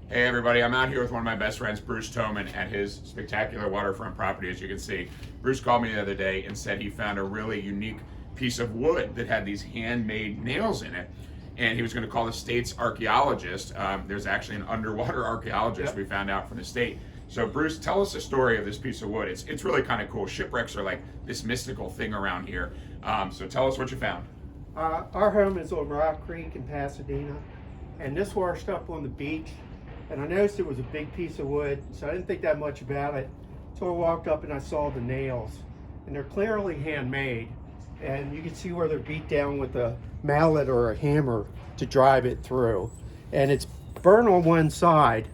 Hey everybody, I'm out here with one of my best friends, Bruce Toman, at his spectacular waterfront property, as you can see. Bruce called me the other day and said he found a really unique piece of wood that had these handmade nails in it. And he was going to call the state's archeologist. There's actually an underwater archeologist, we found out, from the state. So Bruce, tell us the story of this piece of wood. It's really kind of cool. Shipwrecks are like this mystical thing around here. So tell us what you found. Our home is on Rock Creek in Pasadena, and this washed up on the beach. And I noticed it was a big piece of wood, so I didn't think that much about it. So I walked up and I saw the nails, and they're clearly handmade. And you can see where they're beat down with a mallet or a hammer to drive it through. And it's burnt on one side,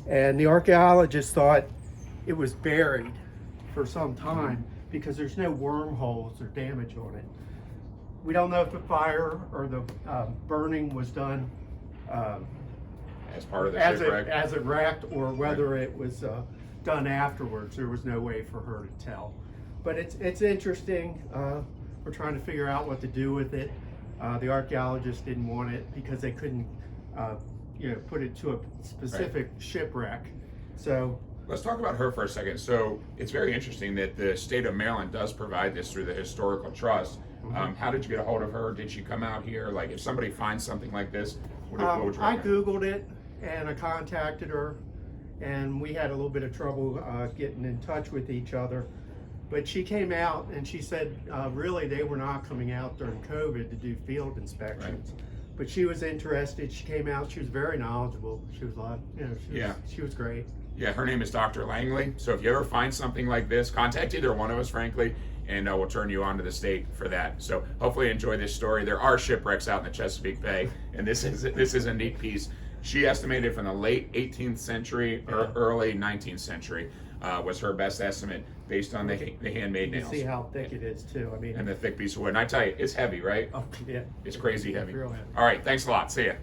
and the archaeologist thought it was buried for some time because there's no wormholes or damage on it. We don't know if the fire or the burning was done As part of the as shipwreck. it wrecked, or whether it was done afterwards. There was no way for her to tell. But it's interesting. We're trying to figure out what to do with it. The archaeologists didn't want it because they couldn't put it to a specific shipwreck. So Let's talk about her for a second. So it's very interesting that the state of Maryland does provide this through the Historical Trust. How did you get a hold of her? Did she come out here? Like, if somebody finds something like this, what would you I recommend? Googled it and I contacted her, and we had a little bit of trouble getting in touch with each other. But she came out and she said, really, they were not coming out during COVID to do field inspections. Right. But she was interested. She came out. She was very knowledgeable. She was she was great. Yeah, her name is Dr. Langley. So if you ever find something like this, contact either one of us, frankly, and we'll turn you on to the state for that. So hopefully you enjoy this story. There are shipwrecks out in the Chesapeake Bay, and this is a neat piece. She estimated from the late 18th century or early 19th century was her best estimate based on the handmade You nails. see how thick it is too. I mean, And the thick piece of wood. And I tell you, it's heavy, right? oh, yeah, It's crazy heavy. real heavy. All right, thanks a lot. See ya.